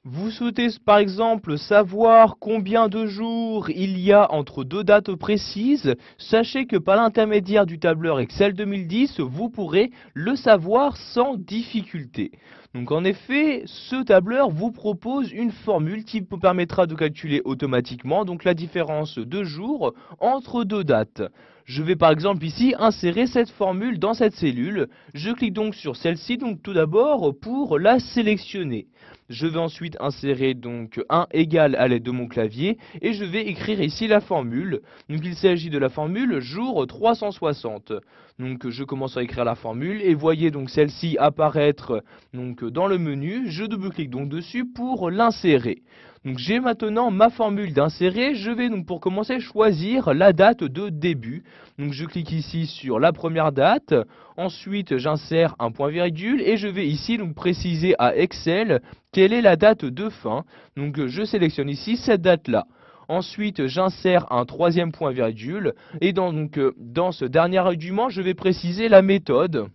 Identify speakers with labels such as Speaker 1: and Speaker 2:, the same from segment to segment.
Speaker 1: Vous souhaitez par exemple savoir combien de jours il y a entre deux dates précises? Sachez que par l'intermédiaire du tableur Excel 2010, vous pourrez le savoir sans difficulté. Donc en effet, ce tableur vous propose une formule qui vous permettra de calculer automatiquement donc la différence de jours entre deux dates. Je vais par exemple ici insérer cette formule dans cette cellule. Je clique donc sur celle-ci donc tout d'abord pour la sélectionner. Je vais ensuite insérer donc 1 égale à l'aide de mon clavier et je vais écrire ici la formule. Donc il s'agit de la formule jour 360. Donc je commence à écrire la formule et voyez donc celle-ci apparaître donc dans le menu. Je double-clique donc dessus pour l'insérer. Donc j'ai maintenant ma formule d'insérer. Je vais donc pour commencer choisir la date de début. Donc je clique ici sur la première date. Ensuite j'insère un point virgule et je vais ici donc préciser à Excel quelle est la date de fin. Donc je sélectionne ici cette date là. Ensuite, j'insère un troisième point virgule et dans ce dernier argument, je vais préciser la méthode.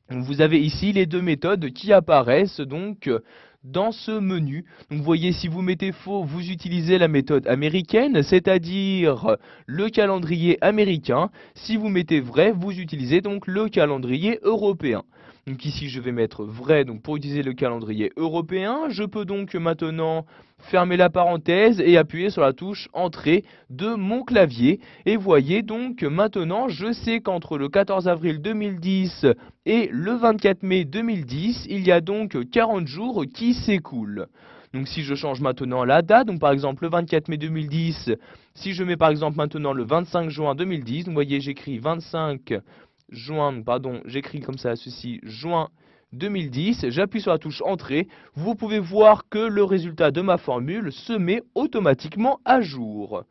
Speaker 1: Vous avez ici les deux méthodes qui apparaissent donc dans ce menu. Donc vous voyez, si vous mettez faux, vous utilisez la méthode américaine, c'est-à-dire le calendrier américain. Si vous mettez vrai, vous utilisez donc le calendrier européen. Donc ici, je vais mettre vrai donc pour utiliser le calendrier européen. Je peux donc maintenant fermer la parenthèse et appuyer sur la touche Entrée de mon clavier. Et voyez donc maintenant, je sais qu'entre le 14 avril 2010 et le 24 mai 2010, il y a donc 40 jours qui s'écoulent. Donc si je change maintenant la date, donc par exemple le 24 mai 2010, si je mets par exemple maintenant le 25 juin 2010, donc vous voyez j'écris 25 juin, pardon, j'écris comme ça ceci, juin 2010, j'appuie sur la touche Entrée, vous pouvez voir que le résultat de ma formule se met automatiquement à jour.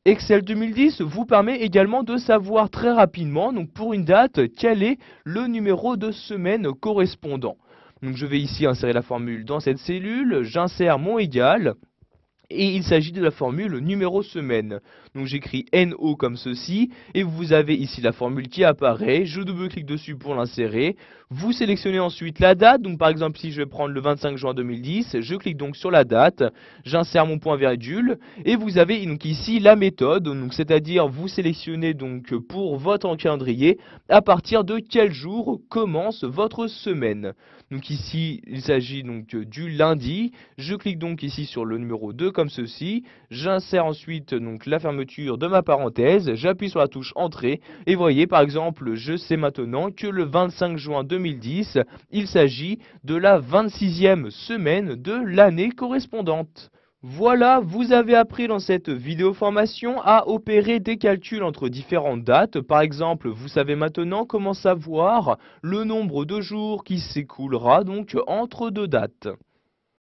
Speaker 1: Excel 2010 vous permet également de savoir très rapidement, donc pour une date, quel est le numéro de semaine correspondant. Donc je vais ici insérer la formule dans cette cellule, j'insère mon égal, et il s'agit de la formule numéro semaine. Donc j'écris NO comme ceci, et vous avez ici la formule qui apparaît, je double-clique dessus pour l'insérer, vous sélectionnez ensuite la date, donc par exemple si je vais prendre le 25 juin 2010, je clique donc sur la date, j'insère mon point virgule, et vous avez donc ici la méthode, donc c'est-à-dire vous sélectionnez donc pour votre calendrier, à partir de quel jour commence votre semaine. Donc ici, il s'agit donc du lundi. Je clique donc ici sur le numéro 2 comme ceci. J'insère ensuite donc la fermeture de ma parenthèse. J'appuie sur la touche Entrée. Et voyez par exemple, je sais maintenant que le 25 juin 2010, il s'agit de la 26e semaine de l'année correspondante. Voilà, vous avez appris dans cette vidéo formation à opérer des calculs entre différentes dates. Par exemple, vous savez maintenant comment savoir le nombre de jours qui s'écoulera donc entre deux dates.